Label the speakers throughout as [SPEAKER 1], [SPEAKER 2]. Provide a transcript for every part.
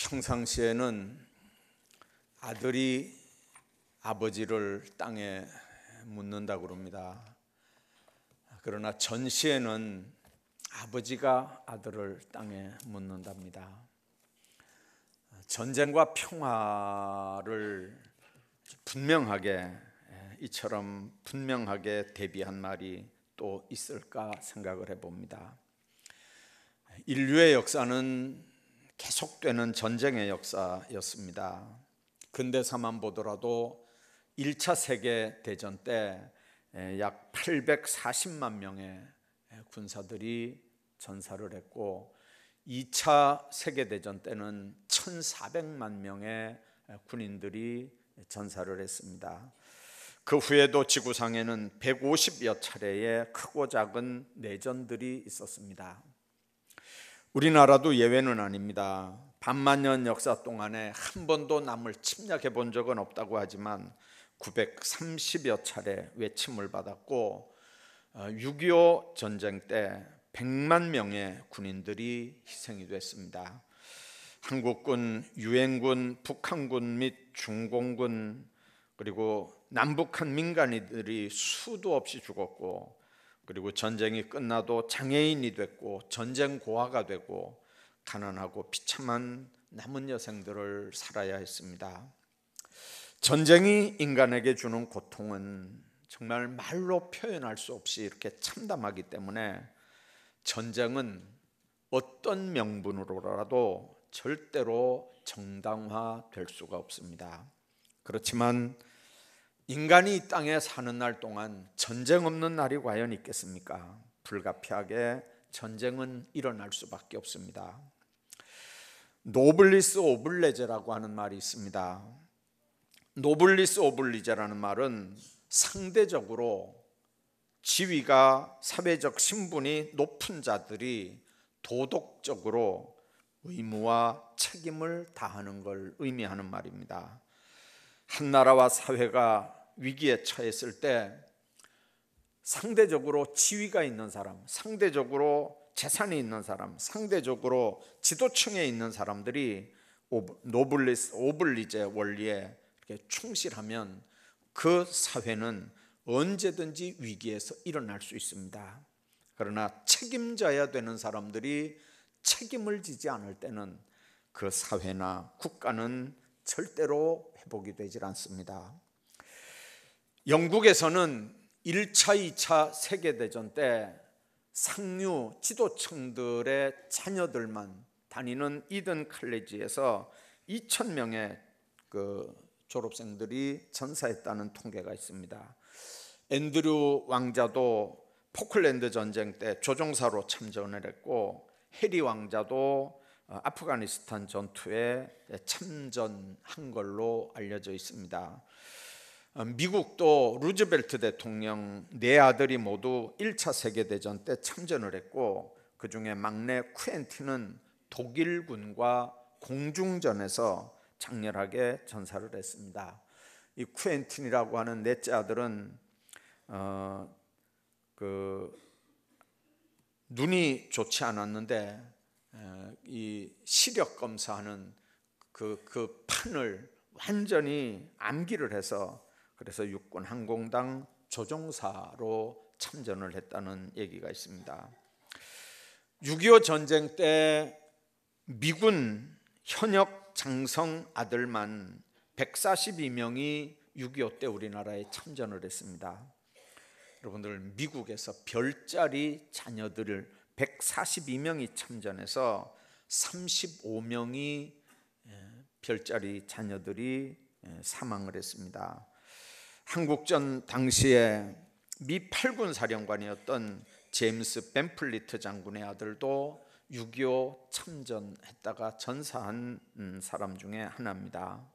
[SPEAKER 1] 평상시에는 아들이 아버지를 땅에 묻는다고 그럽니다. 그러나 전시에는 아버지가 아들을 땅에 묻는답니다. 전쟁과 평화를 분명하게, 이처럼 분명하게 대비한 말이 또 있을까 생각을 해봅니다. 인류의 역사는 계속되는 전쟁의 역사였습니다. 근대사만 보더라도 1차 세계대전 때 약 840만 명의 군사들이 전사를 했고, 2차 세계대전 때는 1400만 명의 군인들이 전사를 했습니다. 그 후에도 지구상에는 150여 차례의 크고 작은 내전들이 있었습니다. 우리나라도 예외는 아닙니다. 반만년 역사 동안에 한 번도 남을 침략해 본 적은 없다고 하지만 930여 차례 외침을 받았고, 6.25 전쟁 때 100만 명의 군인들이 희생이 됐습니다. 한국군, 유엔군, 북한군 및 중공군, 그리고 남북한 민간인들이 수도 없이 죽었고, 그리고 전쟁이 끝나도 장애인이 됐고 전쟁 고아가 되고 가난하고 비참한 남은 여생들을 살아야 했습니다. 전쟁이 인간에게 주는 고통은 정말 말로 표현할 수 없이 이렇게 참담하기 때문에 전쟁은 어떤 명분으로라도 절대로 정당화될 수가 없습니다. 그렇지만 인간이 이 땅에 사는 날 동안 전쟁 없는 날이 과연 있겠습니까? 불가피하게 전쟁은 일어날 수밖에 없습니다. 노블리스 오블레제라고 하는 말이 있습니다. 노블리스 오블리제라는 말은 상대적으로 지위가, 사회적 신분이 높은 자들이 도덕적으로 의무와 책임을 다하는 걸 의미하는 말입니다. 한 나라와 사회가 위기에 처했을 때 상대적으로 지위가 있는 사람, 상대적으로 재산이 있는 사람, 상대적으로 지도층에 있는 사람들이 노블리스 오블리제 원리에 이렇게 충실하면 그 사회는 언제든지 위기에서 일어날 수 있습니다. 그러나 책임져야 되는 사람들이 책임을 지지 않을 때는 그 사회나 국가는 절대로 회복이 되질 않습니다. 영국에서는 1차, 2차 세계대전 때 상류 지도층들의 자녀들만 다니는 이든 칼리지에서 2,000명의 졸업생들이 전사했다는 통계가 있습니다. 앤드류 왕자도 포클랜드 전쟁 때 조종사로 참전을 했고, 해리 왕자도 아프가니스탄 전투에 참전한 걸로 알려져 있습니다. 미국도 루즈벨트 대통령 네 아들이 모두 1차 세계대전 때 참전을 했고, 그 중에 막내 쿠엔틴은 독일군과 공중전에서 장렬하게 전사를 했습니다. 이 쿠엔틴이라고 하는 넷째 아들은 눈이 좋지 않았는데 이 시력 검사하는 그 판을 완전히 암기를 해서, 그래서 육군 항공당 조종사로 참전을 했다는 얘기가 있습니다. 6.25 전쟁 때 미군 현역 장성 아들만 142명이 6.25 때 우리나라에 참전을 했습니다. 여러분들, 미국에서 별자리 자녀들을 142명이 참전해서 35명이 별자리 자녀들이 사망을 했습니다. 한국전 당시에 미 8군 사령관이었던 제임스 벤플리트 장군의 아들도 6.25 참전했다가 전사한 사람 중에 하나입니다.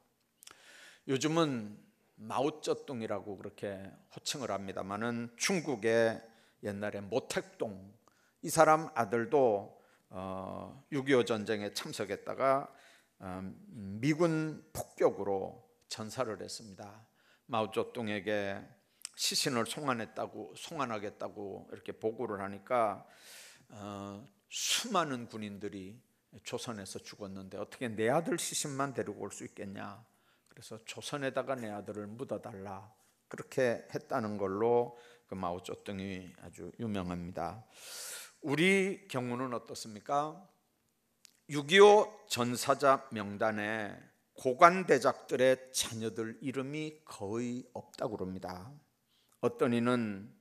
[SPEAKER 1] 요즘은 마오쩌둥이라고 그렇게 호칭을 합니다만은 중국의 옛날에 모택동, 이 사람 아들도 6.25 전쟁에 참석했다가 미군 폭격으로 전사를 했습니다. 마오쩌둥에게 시신을 송환하겠다고 이렇게 보고를 하니까 수많은 군인들이 조선에서 죽었는데 어떻게 내 아들 시신만 데리고 올 수 있겠냐. 그래서 조선에다가 내 아들을 묻어달라. 그렇게 했다는 걸로 그 마오쩌둥이 아주 유명합니다. 우리 경우는 어떻습니까? 6.25 전사자 명단에 고관대작들의 자녀들 이름이 거의 없다고 그럽니다. 어떤 이는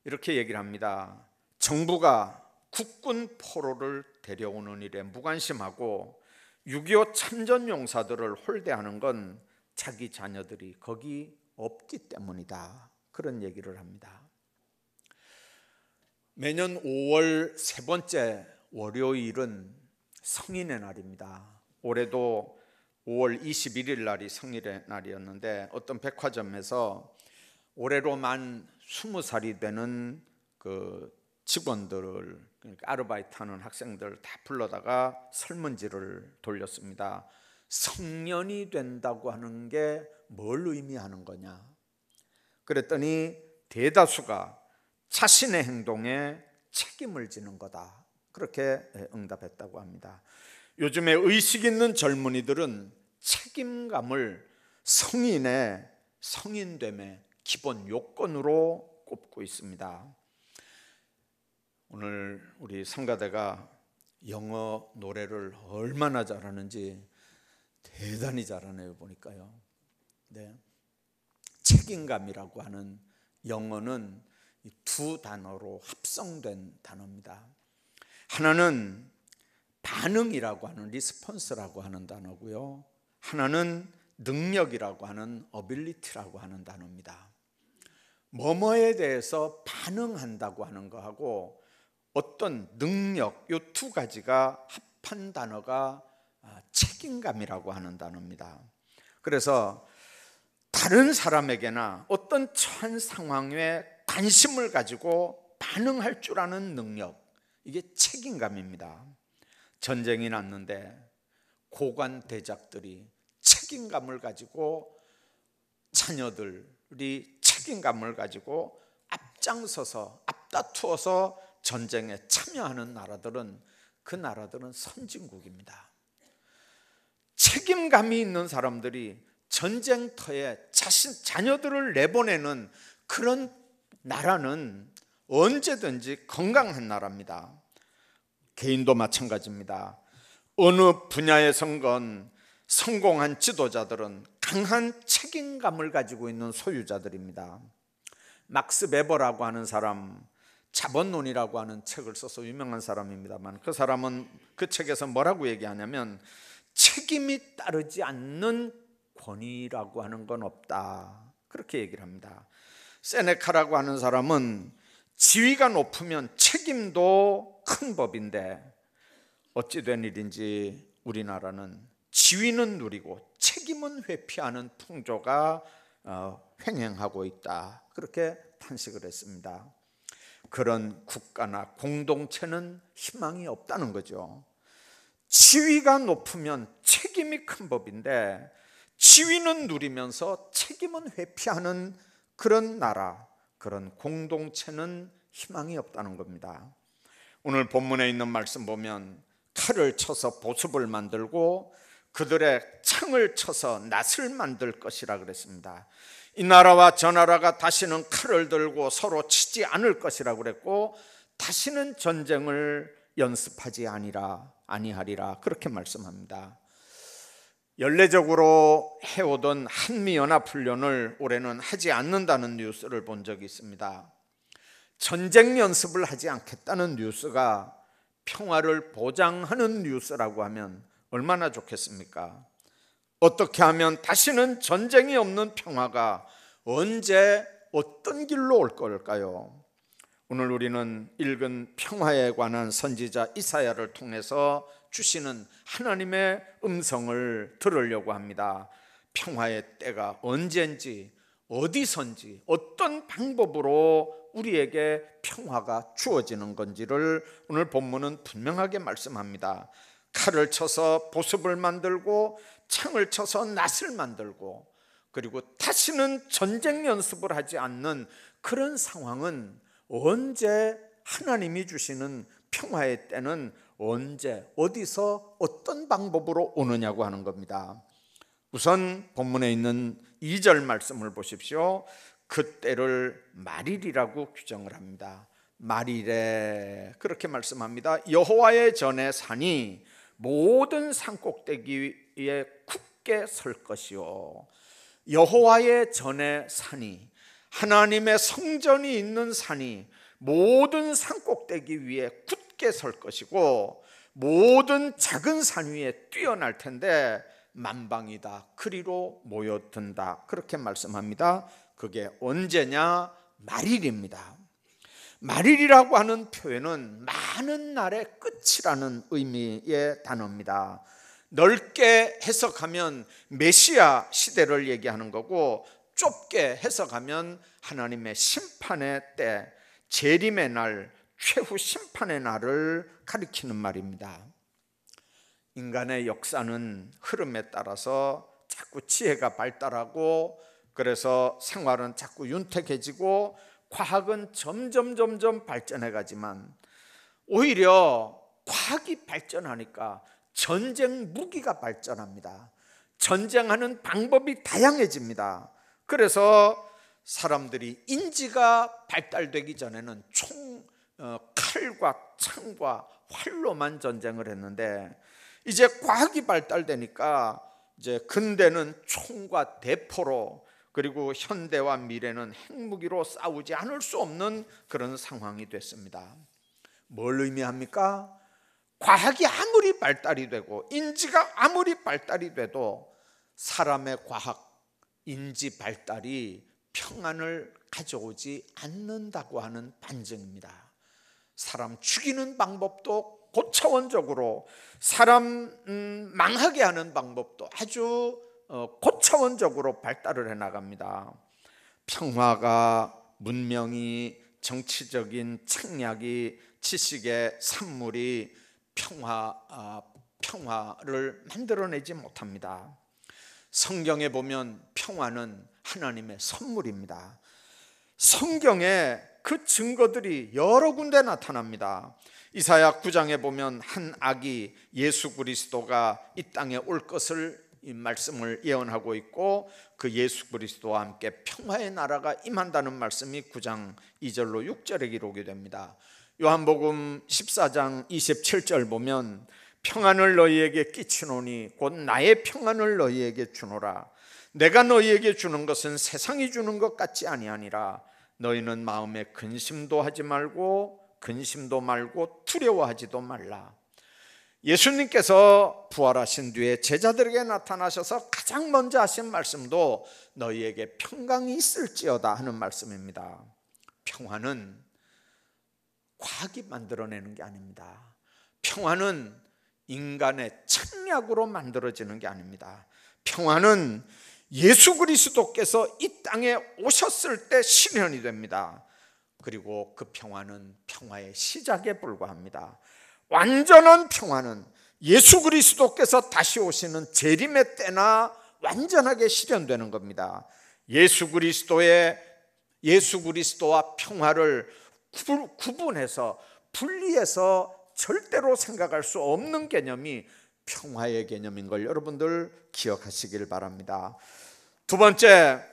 [SPEAKER 1] 이렇게 얘기를 합니다. 정부가 국군 포로를 데려오는 일에 무관심하고 6.25 참전용사들을 홀대하는 건 자기 자녀들이 거기 없기 때문이다. 그런 얘기를 합니다. 매년 5월 세 번째 월요일은 성인의 날입니다. 올해도 5월 21일 날이 성인의 날이었는데 어떤 백화점에서 올해로 만 20살이 되는 그 직원들을, 그러니까 아르바이트하는 학생들 다 불러다가 설문지를 돌렸습니다. 성년이 된다고 하는 게 뭘 의미하는 거냐? 그랬더니 대다수가 자신의 행동에 책임을 지는 거다. 그렇게 응답했다고 합니다. 요즘에 의식 있는 젊은이들은 책임감을 성인의 성인됨의 기본 요건으로 꼽고 있습니다. 오늘 우리 성가대가 영어 노래를 얼마나 잘하는지 대단히 잘하네요. 보니까요. 네. 책임감이라고 하는 영어는 두 단어로 합성된 단어입니다. 하나는 반응이라고 하는 리스폰스라고 하는 단어고요. 하나는 능력이라고 하는 어빌리티라고 하는 단어입니다. 뭐뭐에 대해서 반응한다고 하는 거하고 어떤 능력, 이 두 가지가 합한 단어가 책임감이라고 하는 단어입니다. 그래서 다른 사람에게나 어떤 처한 상황에 관심을 가지고 반응할 줄 아는 능력, 이게 책임감입니다. 전쟁이 났는데 고관대작들이 책임감을 가지고, 자녀들이 책임감을 가지고 앞장서서 앞다투어서 전쟁에 참여하는 나라들은, 그 나라들은 선진국입니다. 책임감이 있는 사람들이 전쟁터에 자녀들을 내보내는 그런 나라는 언제든지 건강한 나라입니다. 개인도 마찬가지입니다. 어느 분야에선건 성공한 지도자들은 강한 책임감을 가지고 있는 소유자들입니다. 막스 베버라고 하는 사람, 자본론이라고 하는 책을 써서 유명한 사람입니다만, 그 사람은 그 책에서 뭐라고 얘기하냐면 책임이 따르지 않는 권위라고 하는 건 없다, 그렇게 얘기를 합니다. 세네카라고 하는 사람은 지위가 높으면 책임도 큰 법인데 어찌 된 일인지 우리나라는 지위는 누리고 책임은 회피하는 풍조가 횡행하고 있다, 그렇게 탄식을 했습니다. 그런 국가나 공동체는 희망이 없다는 거죠. 지위가 높으면 책임이 큰 법인데 지위는 누리면서 책임은 회피하는 그런 나라, 그런 공동체는 희망이 없다는 겁니다. 오늘 본문에 있는 말씀 보면 칼을 쳐서 보습을 만들고 그들의 창을 쳐서 낫을 만들 것이라 그랬습니다. 이 나라와 저 나라가 다시는 칼을 들고 서로 치지 않을 것이라고 그랬고, 다시는 전쟁을 연습하지 아니하리라, 그렇게 말씀합니다. 연례적으로 해오던 한미연합훈련을 올해는 하지 않는다는 뉴스를 본 적이 있습니다. 전쟁 연습을 하지 않겠다는 뉴스가 평화를 보장하는 뉴스라고 하면 얼마나 좋겠습니까? 어떻게 하면 다시는 전쟁이 없는 평화가 언제 어떤 길로 올 걸까요? 오늘 우리는 읽은 평화에 관한 선지자 이사야를 통해서 주시는 하나님의 음성을 들으려고 합니다. 평화의 때가 언제인지, 어디선지, 어떤 방법으로 우리에게 평화가 주어지는 건지를 오늘 본문은 분명하게 말씀합니다. 칼을 쳐서 보습을 만들고 창을 쳐서 낫을 만들고, 그리고 다시는 전쟁 연습을 하지 않는 그런 상황은 언제, 하나님이 주시는 평화의 때는 언제, 어디서, 어떤 방법으로 오느냐고 하는 겁니다. 우선 본문에 있는 2절 말씀을 보십시오. 그때를 말일이라고 규정을 합니다. 말일에 그렇게 말씀합니다. 여호와의 전에 산이 모든 산꼭대기 위에 굳게 설 것이요. 여호와의 전에 산이, 하나님의 성전이 있는 산이 모든 산꼭대기 위에 굳게 설 것이고, 모든 작은 산 위에 뛰어날 텐데 만방이다 그리로 모여든다 그렇게 말씀합니다. 그게 언제냐? 말일입니다. 말일이라고 하는 표현은 많은 날의 끝이라는 의미의 단어입니다. 넓게 해석하면 메시아 시대를 얘기하는 거고, 좁게 해석하면 하나님의 심판의 때, 재림의 날, 최후 심판의 날을 가리키는 말입니다. 인간의 역사는 흐름에 따라서 자꾸 지혜가 발달하고, 그래서 생활은 자꾸 윤택해지고, 과학은 점점 발전해 가지만, 오히려 과학이 발전하니까 전쟁 무기가 발전합니다. 전쟁하는 방법이 다양해집니다. 그래서 사람들이 인지가 발달되기 전에는 칼과 창과 활로만 전쟁을 했는데, 이제 과학이 발달되니까 이제 근대는 총과 대포로, 그리고 현대와 미래는 핵무기로 싸우지 않을 수 없는 그런 상황이 됐습니다. 뭘 의미합니까? 과학이 아무리 발달이 되고 인지가 아무리 발달이 돼도 사람의 과학, 인지 발달이 평안을 가져오지 않는다고 하는 반증입니다. 사람 죽이는 방법도 고차원적으로, 사람 망하게 하는 방법도 아주 고차원적으로 발달을 해나갑니다. 평화가, 문명이, 정치적인 책략이, 지식의 산물이 평화를 만들어내지 못합니다. 성경에 보면 평화는 하나님의 선물입니다. 성경에 그 증거들이 여러 군데 나타납니다. 이사야 9장에 보면 한 아기 예수 그리스도가 이 땅에 올 것을 이 말씀을 예언하고 있고, 그 예수 그리스도와 함께 평화의 나라가 임한다는 말씀이 9장 2절로 6절에 기록이 됩니다. 요한복음 14장 27절 보면 평안을 너희에게 끼치노니 곧 나의 평안을 너희에게 주노라. 내가 너희에게 주는 것은 세상이 주는 것 같지 아니하니라. 너희는 마음에 근심도 말고 두려워하지도 말라. 예수님께서 부활하신 뒤에 제자들에게 나타나셔서 가장 먼저 하신 말씀도 너희에게 평강이 있을지어다 하는 말씀입니다. 평화는 과학이 만들어내는 게 아닙니다. 평화는 인간의 책략으로 만들어지는 게 아닙니다. 평화는 예수 그리스도께서 이 땅에 오셨을 때 실현이 됩니다. 그리고 그 평화는 평화의 시작에 불과합니다. 완전한 평화는 예수 그리스도께서 다시 오시는 재림의 때나 완전하게 실현되는 겁니다. 예수 그리스도와 평화를 구분해서 분리해서 절대로 생각할 수 없는 개념이 평화의 개념인 걸 여러분들 기억하시길 바랍니다. 두 번째,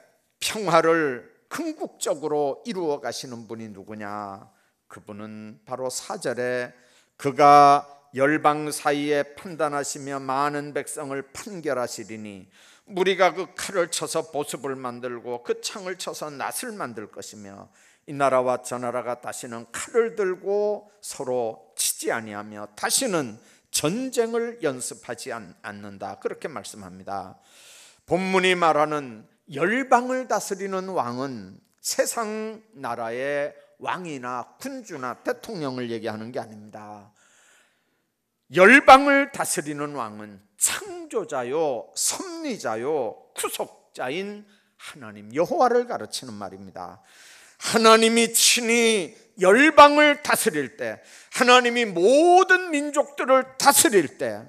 [SPEAKER 1] 평화를 궁극적으로 이루어 가시는 분이 누구냐? 그분은 바로 4절에 그가 열방 사이에 판단하시며 많은 백성을 판결하시리니 무리가 그 칼을 쳐서 보습을 만들고 그 창을 쳐서 낫을 만들 것이며 이 나라와 저 나라가 다시는 칼을 들고 서로 치지 아니하며 다시는 전쟁을 연습하지 않는다 그렇게 말씀합니다. 본문이 말하는 열방을 다스리는 왕은 세상 나라의 왕이나 군주나 대통령을 얘기하는 게 아닙니다. 열방을 다스리는 왕은 창조자요, 섭리자요, 구속자인 하나님 여호와를 가르치는 말입니다. 하나님이 친히 열방을 다스릴 때, 하나님이 모든 민족들을 다스릴 때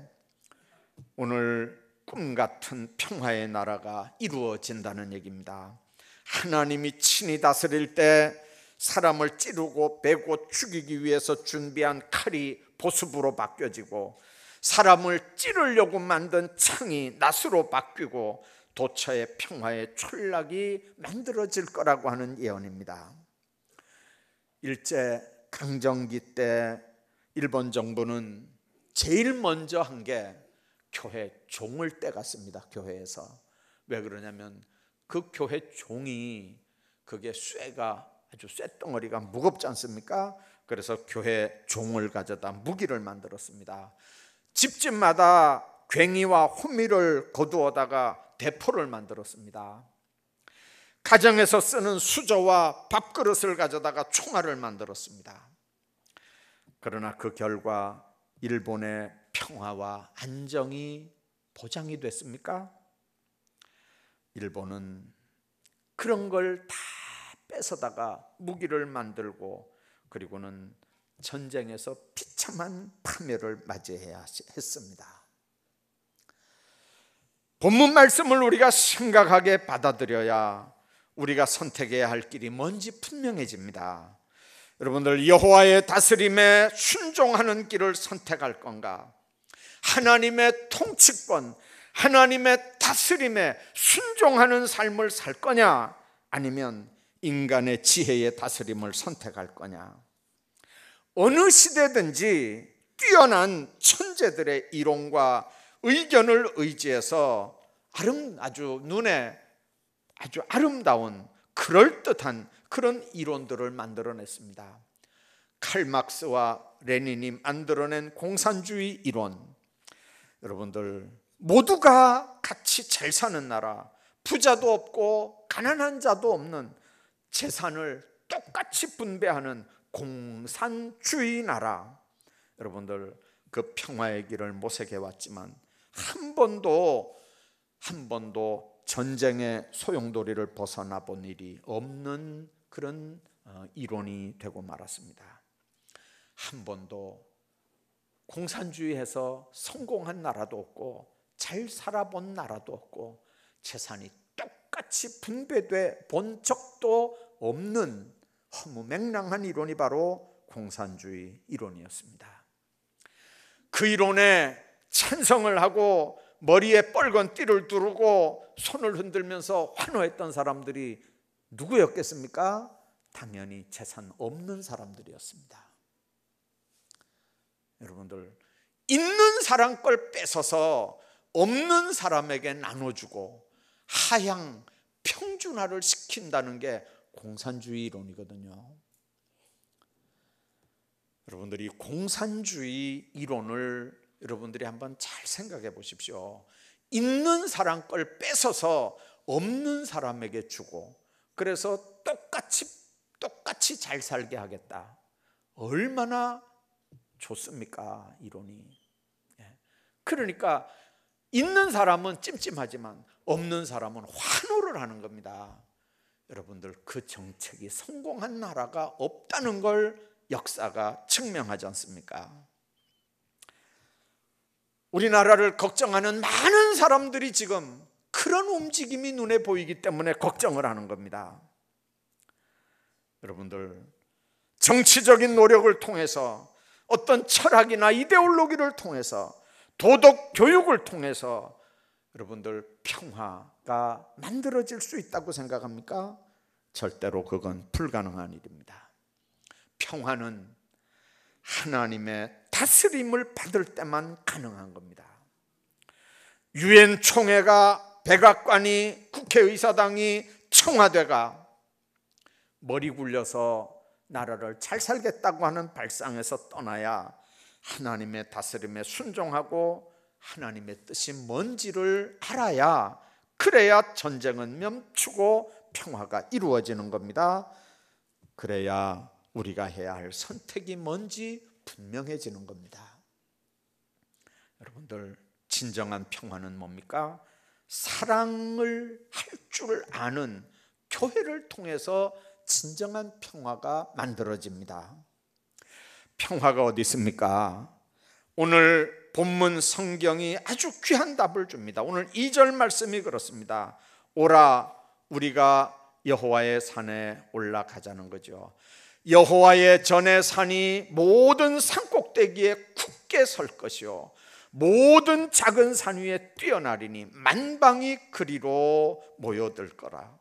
[SPEAKER 1] 오늘 꿈같은 평화의 나라가 이루어진다는 얘기입니다. 하나님이 친히 다스릴 때 사람을 찌르고 베고 죽이기 위해서 준비한 칼이 보습으로 바뀌어지고 사람을 찌르려고 만든 창이 낫으로 바뀌고 도처의 평화의 촌락이 만들어질 거라고 하는 예언입니다. 일제 강점기 때 일본 정부는 제일 먼저 한 게 교회 종을 떼갔습니다. 교회에서. 왜 그러냐면 그 교회 종이 그게 쇠가 아주 쇠덩어리가 무겁지 않습니까? 그래서 교회 종을 가져다 무기를 만들었습니다. 집집마다 괭이와 호미를 거두어다가 대포를 만들었습니다. 가정에서 쓰는 수저와 밥그릇을 가져다가 총알을 만들었습니다. 그러나 그 결과 일본의 평화와 안정이 보장이 됐습니까? 일본은 그런 걸 다 뺏어다가 무기를 만들고 그리고는 전쟁에서 비참한 파멸을 맞이해야 했습니다. 본문 말씀을 우리가 심각하게 받아들여야 우리가 선택해야 할 길이 뭔지 분명해집니다. 여러분들, 여호와의 다스림에 순종하는 길을 선택할 건가? 하나님의 통치권, 하나님의 다스림에 순종하는 삶을 살 거냐? 아니면 인간의 지혜의 다스림을 선택할 거냐? 어느 시대든지 뛰어난 천재들의 이론과 의견을 의지해서 아주 눈에 아주 아름다운 그럴듯한 그런 이론들을 만들어냈습니다. 칼 막스와 레닌이 만들어낸 공산주의 이론, 여러분들 모두가 같이 잘 사는 나라, 부자도 없고 가난한 자도 없는 재산을 똑같이 분배하는 공산주의 나라, 여러분들 그 평화의 길을 모색해 왔지만 한 번도 전쟁의 소용돌이를 벗어나 본 일이 없는 그런 이론이 되고 말았습니다. 한 번도 공산주의에서 성공한 나라도 없고 잘 살아본 나라도 없고 재산이 똑같이 분배돼 본 적도 없는 허무맹랑한 이론이 바로 공산주의 이론이었습니다. 그 이론에 찬성을 하고 머리에 빨간 띠를 두르고 손을 흔들면서 환호했던 사람들이 누구였겠습니까? 당연히 재산 없는 사람들이었습니다. 여러분들, 있는 사람 걸 뺏어서 없는 사람에게 나눠주고 하향 평준화를 시킨다는 게 공산주의 이론이거든요. 여러분들이 공산주의 이론을 여러분들이 한번 잘 생각해 보십시오. 있는 사람 걸 뺏어서 없는 사람에게 주고 그래서 똑같이 잘 살게 하겠다. 얼마나 좋습니까? 이론이. 그러니까 있는 사람은 찜찜하지만 없는 사람은 환호를 하는 겁니다. 여러분들, 그 정책이 성공한 나라가 없다는 걸 역사가 증명하지 않습니까? 우리나라를 걱정하는 많은 사람들이 지금 그런 움직임이 눈에 보이기 때문에 걱정을 하는 겁니다. 여러분들, 정치적인 노력을 통해서 어떤 철학이나 이데올로기를 통해서 도덕 교육을 통해서 여러분들 평화가 만들어질 수 있다고 생각합니까? 절대로 그건 불가능한 일입니다. 평화는 하나님의 다스림을 받을 때만 가능한 겁니다. 유엔 총회가, 백악관이, 국회의사당이, 청와대가 머리 굴려서 나라를 잘 살겠다고 하는 발상에서 떠나야 하나님의 다스림에 순종하고 하나님의 뜻이 뭔지를 알아야, 그래야 전쟁은 멈추고 평화가 이루어지는 겁니다. 그래야 우리가 해야 할 선택이 뭔지 분명해지는 겁니다. 여러분들, 진정한 평화는 뭡니까? 사랑을 할 줄 아는 교회를 통해서 진정한 평화가 만들어집니다. 평화가 어디 있습니까? 오늘 본문 성경이 아주 귀한 답을 줍니다. 오늘 2절 말씀이 그렇습니다. 오라, 우리가 여호와의 산에 올라가자는 거죠. 여호와의 전의 산이 모든 산꼭대기에 굳게 설 것이요 모든 작은 산 위에 뛰어나리니 만방이 그리로 모여들 거라.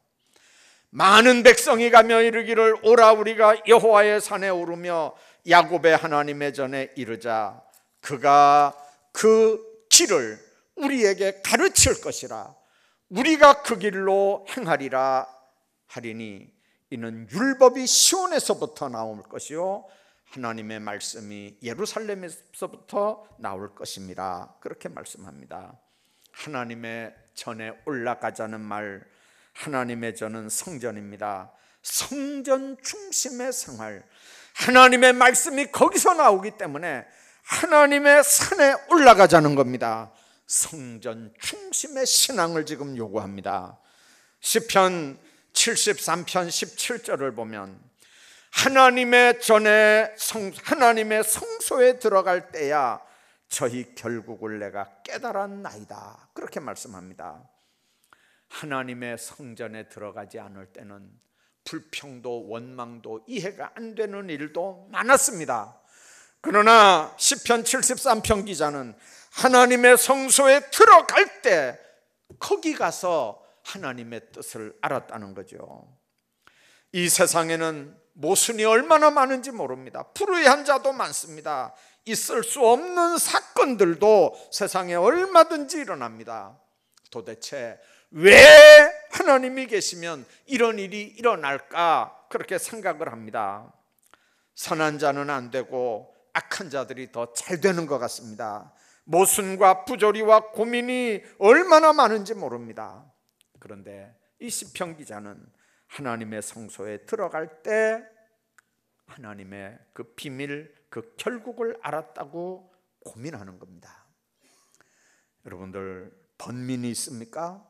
[SPEAKER 1] 많은 백성이 가며 이르기를 오라 우리가 여호와의 산에 오르며 야곱의 하나님의 전에 이르자. 그가 그 길을 우리에게 가르칠 것이라. 우리가 그 길로 행하리라 하리니 이는 율법이 시온에서부터 나올 것이요 하나님의 말씀이 예루살렘에서부터 나올 것입니다. 그렇게 말씀합니다. 하나님의 전에 올라가자는 말, 하나님의 전은 성전입니다. 성전 중심의 생활, 하나님의 말씀이 거기서 나오기 때문에 하나님의 산에 올라가자는 겁니다. 성전 중심의 신앙을 지금 요구합니다. 시편 73편 17절을 보면 하나님의 전에 하나님의 성소에 들어갈 때야 저희 결국을 내가 깨달았나이다. 그렇게 말씀합니다. 하나님의 성전에 들어가지 않을 때는 불평도 원망도 이해가 안 되는 일도 많았습니다. 그러나 시편 73편 기자는 하나님의 성소에 들어갈 때 거기 가서 하나님의 뜻을 알았다는 거죠. 이 세상에는 모순이 얼마나 많은지 모릅니다. 불의한 자도 많습니다. 있을 수 없는 사건들도 세상에 얼마든지 일어납니다. 도대체 왜 하나님이 계시면 이런 일이 일어날까 그렇게 생각을 합니다. 선한 자는 안 되고 악한 자들이 더 잘 되는 것 같습니다. 모순과 부조리와 고민이 얼마나 많은지 모릅니다. 그런데 이 시편 기자는 하나님의 성소에 들어갈 때 하나님의 그 비밀, 그 결국을 알았다고 고민하는 겁니다. 여러분들 번민이 있습니까?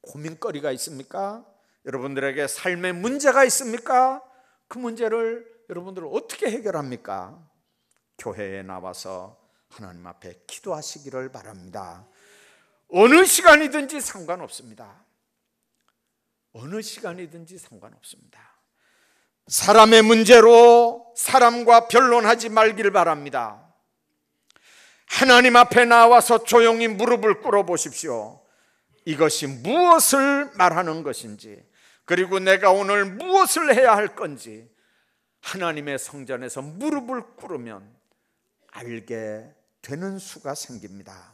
[SPEAKER 1] 고민거리가 있습니까? 여러분들에게 삶의 문제가 있습니까? 그 문제를 여러분들 어떻게 해결합니까? 교회에 나와서 하나님 앞에 기도하시기를 바랍니다. 어느 시간이든지 상관없습니다. 어느 시간이든지 상관없습니다. 사람의 문제로 사람과 변론하지 말길 바랍니다. 하나님 앞에 나와서 조용히 무릎을 꿇어 보십시오. 이것이 무엇을 말하는 것인지, 그리고 내가 오늘 무엇을 해야 할 건지 하나님의 성전에서 무릎을 꿇으면 알게 되는 수가 생깁니다.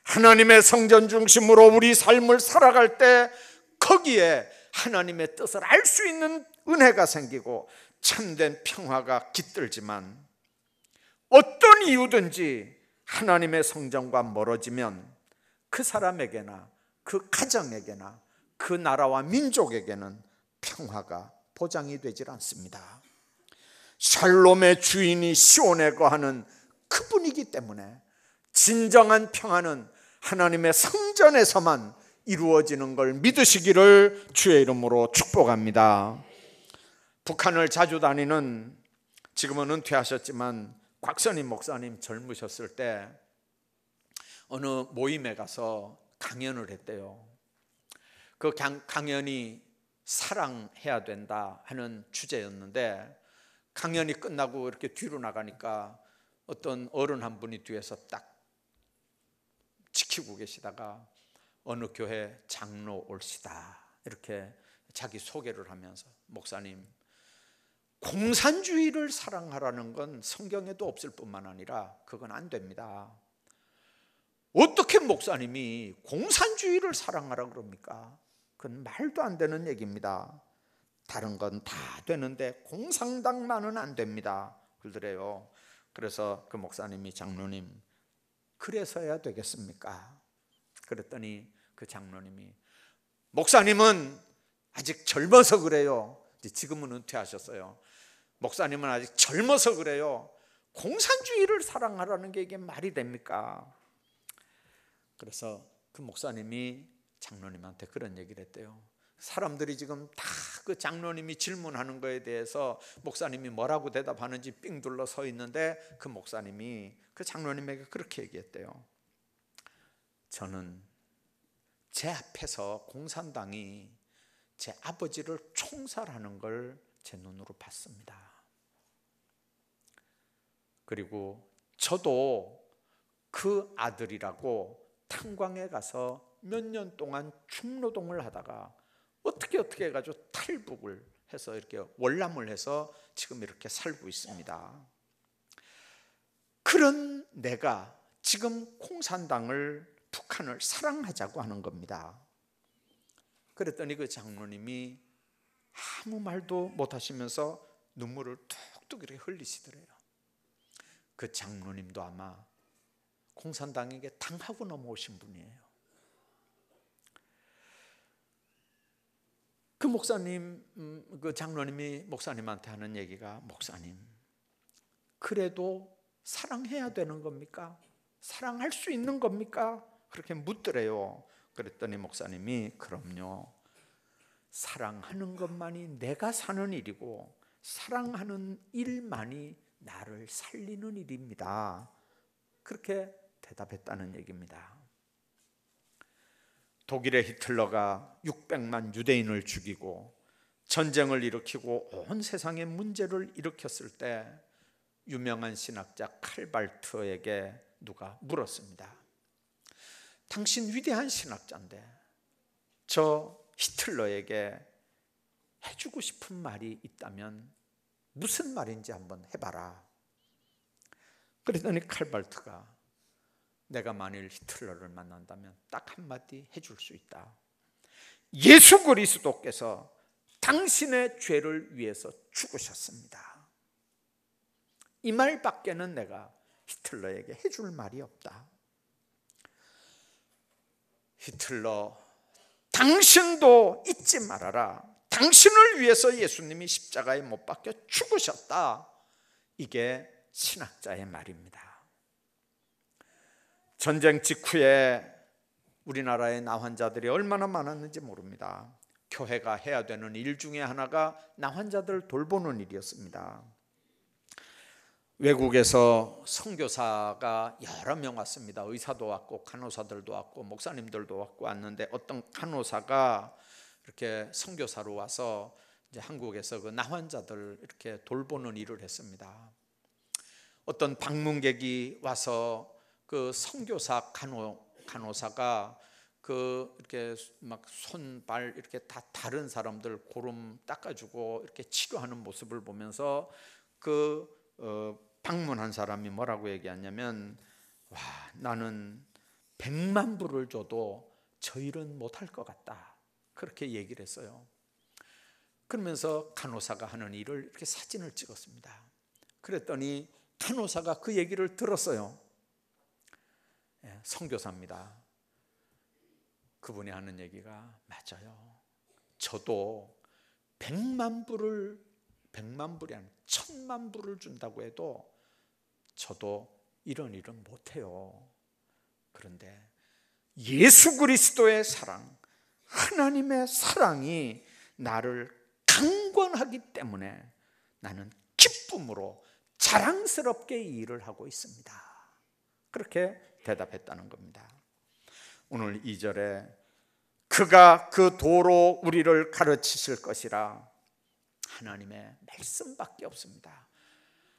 [SPEAKER 1] 하나님의 성전 중심으로 우리 삶을 살아갈 때 거기에 하나님의 뜻을 알 수 있는 은혜가 생기고 참된 평화가 깃들지만 어떤 이유든지 하나님의 성전과 멀어지면 그 사람에게나 그 가정에게나 그 나라와 민족에게는 평화가 보장이 되질 않습니다. 샬롬의 주인이 시온에 거하는 그분이기 때문에 진정한 평화는 하나님의 성전에서만 이루어지는 걸 믿으시기를 주의 이름으로 축복합니다. 북한을 자주 다니는, 지금은 은퇴하셨지만 곽선임 목사님 젊으셨을 때 어느 모임에 가서 강연을 했대요. 그 강연이 사랑해야 된다 하는 주제였는데 강연이 끝나고 이렇게 뒤로 나가니까 어떤 어른 한 분이 뒤에서 딱 지키고 계시다가 어느 교회 장로 올시다 이렇게 자기 소개를 하면서, 목사님, 공산주의를 사랑하라는 건 성경에도 없을 뿐만 아니라 그건 안 됩니다. 어떻게 목사님이 공산주의를 사랑하라 그럽니까? 그건 말도 안 되는 얘기입니다. 다른 건 다 되는데 공산당만은 안 됩니다. 그러더래요. 그래서 그 목사님이, 장로님, 그래서야 되겠습니까? 그랬더니 그 장로님이, 목사님은 아직 젊어서 그래요. 지금은 은퇴하셨어요. 목사님은 아직 젊어서 그래요. 공산주의를 사랑하라는 게 이게 말이 됩니까? 그래서 그 목사님이 장로님한테 그런 얘기를 했대요. 사람들이 지금 다 그 장로님이 질문하는 거에 대해서 목사님이 뭐라고 대답하는지 삥 둘러 서 있는데 그 목사님이 그 장로님에게 그렇게 얘기했대요. 저는 제 앞에서 공산당이 제 아버지를 총살하는 걸 제 눈으로 봤습니다. 그리고 저도 그 아들이라고 탄광에 가서 몇 년 동안 중노동을 하다가 어떻게 해가지고 탈북을 해서 이렇게 월남을 해서 지금 이렇게 살고 있습니다. 그런 내가 지금 공산당을, 북한을 사랑하자고 하는 겁니다. 그랬더니 그 장로님이 아무 말도 못 하시면서 눈물을 툭툭 이렇게 흘리시더래요. 그 장로님도 아마 공산당에게 당하고 넘어오신 분이에요. 그 목사님, 그 장로님이 목사님한테 하는 얘기가, 목사님, 그래도 사랑해야 되는 겁니까? 사랑할 수 있는 겁니까? 그렇게 묻더래요. 그랬더니 목사님이, 그럼요, 사랑하는 것만이 내가 사는 일이고 사랑하는 일만이 나를 살리는 일입니다. 그렇게 대답했다는 얘기입니다. 독일의 히틀러가 600만 유대인을 죽이고 전쟁을 일으키고 온 세상에 문제를 일으켰을 때 유명한 신학자 칼발트에게 누가 물었습니다. 당신 위대한 신학자인데 저 히틀러에게 해주고 싶은 말이 있다면 무슨 말인지 한번 해봐라. 그랬더니 칼발트가, 내가 만일 히틀러를 만난다면 딱 한마디 해줄 수 있다. 예수 그리스도께서 당신의 죄를 위해서 죽으셨습니다. 이 말밖에는 내가 히틀러에게 해줄 말이 없다. 히틀러, 당신도 잊지 말아라. 당신을 위해서 예수님이 십자가에 못 박혀 죽으셨다. 이게 신학자의 말입니다. 전쟁 직후에 우리나라의 나환자들이 얼마나 많았는지 모릅니다. 교회가 해야 되는 일 중에 하나가 나환자들 돌보는 일이었습니다. 외국에서 선교사가 여러 명 왔습니다. 의사도 왔고 간호사들도 왔고 목사님들도 왔는데 어떤 간호사가 이렇게 선교사로 와서 이제 한국에서 그 나환자들 이렇게 돌보는 일을 했습니다. 어떤 방문객이 와서 그 선교사 간호사가 그 이렇게 막 손발 이렇게 다 다른 사람들 고름 닦아주고 이렇게 치료하는 모습을 보면서 그 방문한 사람이 뭐라고 얘기하냐면, 와, 나는 100만 불을 줘도 저 일은 못할 것 같다. 그렇게 얘기를 했어요. 그러면서 간호사가 하는 일을 이렇게 사진을 찍었습니다. 그랬더니 간호사가 그 얘기를 들었어요. 선교사입니다. 그분이 하는 얘기가 맞아요. 저도 100만 불이 아니라 1000만 불을 준다고 해도 저도 이런 일은 못해요. 그런데 예수 그리스도의 사랑, 하나님의 사랑이 나를 강권하기 때문에 나는 기쁨으로 자랑스럽게 이 일을 하고 있습니다. 그렇게 대답했다는 겁니다. 오늘 2절에 그가 그 도로 우리를 가르치실 것이라, 하나님의 말씀밖에 없습니다.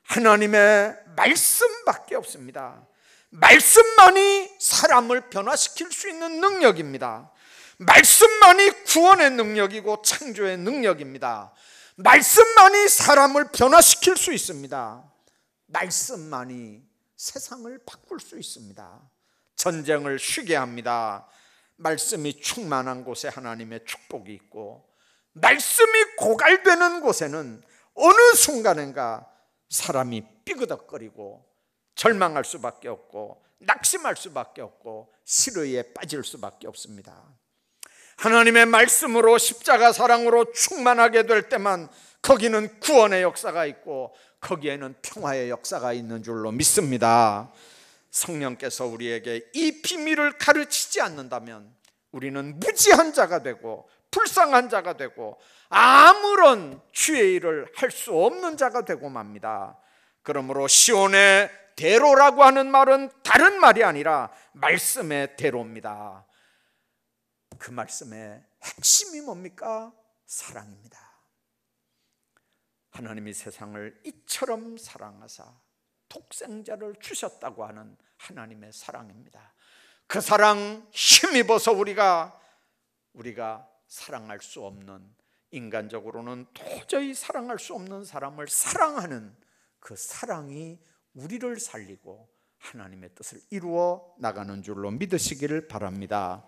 [SPEAKER 1] 하나님의 말씀밖에 없습니다. 말씀만이 사람을 변화시킬 수 있는 능력입니다. 말씀만이 구원의 능력이고 창조의 능력입니다. 말씀만이 사람을 변화시킬 수 있습니다. 말씀만이 세상을 바꿀 수 있습니다. 전쟁을 쉬게 합니다. 말씀이 충만한 곳에 하나님의 축복이 있고, 말씀이 고갈되는 곳에는 어느 순간인가 사람이 삐그덕거리고 절망할 수밖에 없고 낙심할 수밖에 없고 실의에 빠질 수밖에 없습니다. 하나님의 말씀으로 십자가 사랑으로 충만하게 될 때만 거기는 구원의 역사가 있고 거기에는 평화의 역사가 있는 줄로 믿습니다. 성령께서 우리에게 이 비밀을 가르치지 않는다면 우리는 무지한 자가 되고 불쌍한 자가 되고 아무런 주의 일을 할 수 없는 자가 되고 맙니다. 그러므로 시온의 대로라고 하는 말은 다른 말이 아니라 말씀의 대로입니다. 그 말씀의 핵심이 뭡니까? 사랑입니다. 하나님이 세상을 이처럼 사랑하사 독생자를 주셨다고 하는 하나님의 사랑입니다. 그 사랑 힘입어서 우리가 사랑할 수 없는, 인간적으로는 도저히 사랑할 수 없는 사람을 사랑하는 그 사랑이 우리를 살리고 하나님의 뜻을 이루어 나가는 줄로 믿으시기를 바랍니다.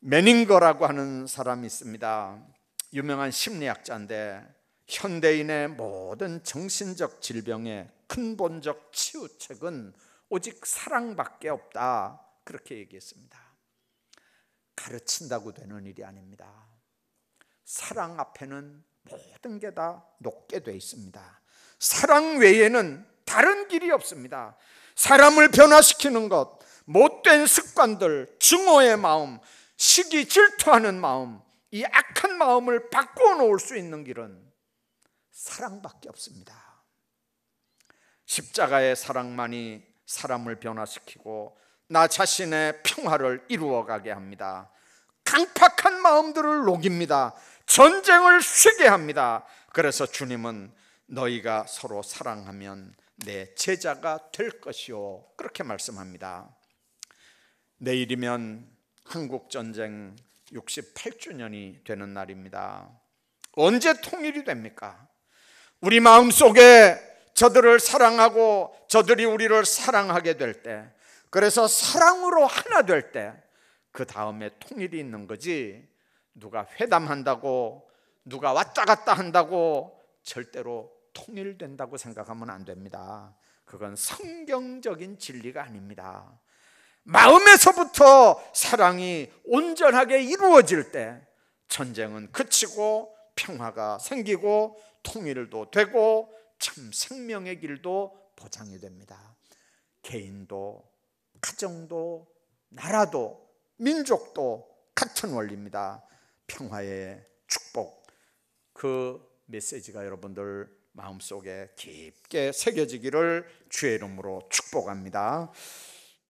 [SPEAKER 1] 메닝거라고 하는 사람이 있습니다. 유명한 심리학자인데 현대인의 모든 정신적 질병의 근본적 치유책은 오직 사랑밖에 없다, 그렇게 얘기했습니다. 가르친다고 되는 일이 아닙니다. 사랑 앞에는 모든 게 다 놓게 돼 있습니다. 사랑 외에는 다른 길이 없습니다. 사람을 변화시키는 것, 못된 습관들, 증오의 마음, 시기 질투하는 마음, 이 악한 마음을 바꾸어 놓을 수 있는 길은 사랑밖에 없습니다. 십자가의 사랑만이 사람을 변화시키고 나 자신의 평화를 이루어가게 합니다. 강팍한 마음들을 녹입니다. 전쟁을 쉬게 합니다. 그래서 주님은 너희가 서로 사랑하면 내 제자가 될 것이요, 그렇게 말씀합니다. 내일이면 한국전쟁 68주년이 되는 날입니다. 언제 통일이 됩니까? 우리 마음속에 저들을 사랑하고 저들이 우리를 사랑하게 될 때, 그래서 사랑으로 하나 될 때, 그 다음에 통일이 있는 거지, 누가 회담한다고, 누가 왔다 갔다 한다고 절대로 통일된다고 생각하면 안 됩니다. 그건 성경적인 진리가 아닙니다. 마음에서부터 사랑이 온전하게 이루어질 때 전쟁은 그치고 평화가 생기고 통일도 되고 참 생명의 길도 보장이 됩니다. 개인도, 가정도, 나라도, 민족도 같은 원리입니다. 평화의 축복, 그 메시지가 여러분들 마음속에 깊게 새겨지기를 주의 이름으로 축복합니다.